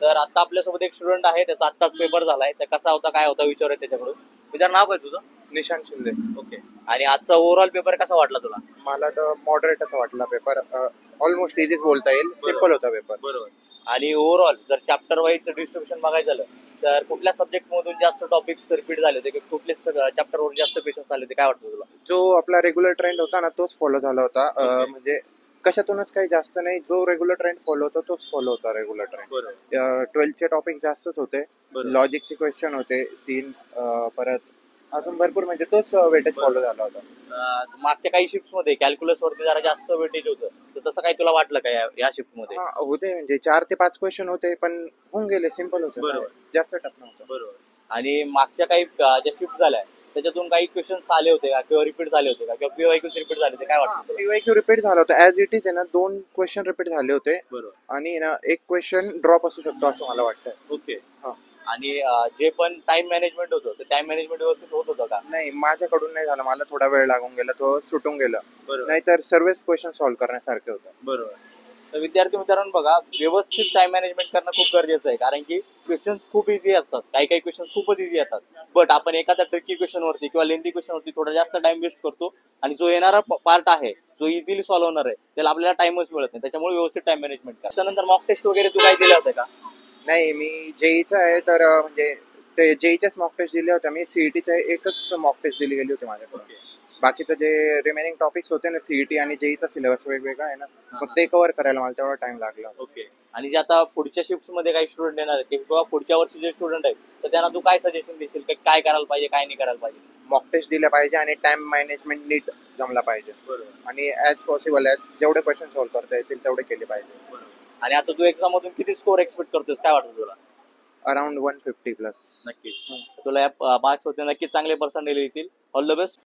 तर आता आपल्यासोबत एक स्टुडंट आहे, त्याचा आत्ताच पेपर झालाय, तर कसा होता काय होता विचारूया त्याच्याकडून. तुझं नाव काय तुझं? निशांत शिंदे. ओके. आणि आजचा ओव्हरऑल पेपर कसा वाटला तुला? मला तर मॉडरेटच वाटला पेपर. ऑलमोस्ट इझीच बोलता येईल. सिम्पल होता पेपर. बरोबर. आणि ओव्हरऑल जर चॅप्टर वाईज डिस्ट्रीब्युशन बघायचं झालं तर कुठल्या सब्जेक्ट मधून जास्त टॉपिक्स रिपीट झाले होते, कुठले चॅप्टर वर जास्त क्वेश्चन्स आले होते, काय वाटतं तुला? जो आपला रेग्युलर ट्रेंड होता ना तोच फॉलो झाला होता. Okay. म्हणजे कशातूनच काही जास्त नाही. जो रेग्युलर ट्रेंड फॉलो होता तोच फॉलो होता रेग्युलर ट्रेंड. बरोबर. 12th टॉपिक जास्तच होते. बरोबर. लॉजिकचे क्वेश्चन होते 3. परत अजून भरपूर म्हणजे तोच वेटेज फॉलो झाला होता. मागच्या काही शिफ्ट मध्ये कॅल्क्युलस वरती जरा जास्त वेटेज होतं, तर तसं काही तुला वाटलं का या शिफ्ट मध्ये? हा होते, म्हणजे 4 ते 5 क्वेश्चन होते पण होऊन गेले. सिम्पल होते. बरोबर. जास्त टफ नव्हतं. बरोबर. आणि मागच्या काही ज्या शिफ्ट झाल्या त्याच्यातून काही क्वेश्चन्स आले होते का, किंवा रिपीट झाले होते का, किंवा पीवायक्यूज रिपीट झाले होते, काय वाटतं तुला? पीवायक्यू रिपीट झाला होता. ऍज इट इज आहे ना 2 क्वेश्चन रिपीट झाले होते. बरोबर. आणि ना एक क्वेश्चन ड्रॉप असू शकतो असं मला वाटतं. ओके. हा. आणि जे पण टाइम मॅनेजमेंट होतं ते टाइम मॅनेजमेंट व्यवस्थित होत होतं का? नाही, माझ्याकडून नाही झालं. मला थोडा वेळ लागून गेला, तो सुटून गेला. बरोबर. नाहीतर सर्वच क्वेश्चन सॉल्व्ह करण्यासारखे होते. बरोबर. तर विद्यार्थी मित्रांनो बघा, व्यवस्थित टाइम मॅनेजमेंट करणं खूप गरजेचं आहे, कारण की क्वेश्चन्स खूप इझी असतात, काही काही क्वेश्चन्स खूपच इझी असतात, बट आपण एखाद्या ट्रिकी क्वेश्चन वरती किंवा लेंथी क्वेश्चन वरती थोडा जास्त टाइम वेस्ट करतो, आणि जो येणारा पार्ट आहे जो इझिली सॉल्व्ह होणार आहे त्याला आपल्याला टाइमच मिळत नाही. त्याच्यामुळे व्यवस्थित टाइम मॅनेजमेंट करा. त्यानंतर मॉक टेस्ट वगैरे तू काय दिलं होतं का? नाही, मी जेईचा आहे तर म्हणजे ते जेईच्याच मॉक टेस्ट दिल्या होत्या. मी सीईटीच्या एकच मॉक टेस्ट दिली गेली होती माझ्याकडे. बाकीचं जे रिमेनिंग टॉपिक्स होते ना, सीईटी आणि जेईचा सिलेबस वेगवेगळा आहे ना, मग ते कव्हर करायला मला तेवढा टाइम लागला. ओके. आणि जे आता पुढच्या शिफ्ट मध्ये काही स्टुडंट येणार आहेत किंवा पुढच्या वर्षी जे स्टुडंट आहेत, तर त्यांना तू काय सजेशन देशील की काय करायला पाहिजे, काय नाही करायला पाहिजे? मॉक टेस्ट दिल्या पाहिजे आणि टाइम मॅनेजमेंट नीट जमला पाहिजे. बरोबर. आणि ॲज पॉसिबल जेवढे क्वेश्चन सॉल्व्ह करता येतील तेवढे केले पाहिजे. बरोबर. आणि आता तू एक्झाम मधून किती स्कोर एक्सपेक्ट करतोस, काय वाटतं तुला? Around 150 plus. नक्कीच. तुला या मार्क्स होते नक्कीच चांगले पर्सेंटेज येतील. All the best.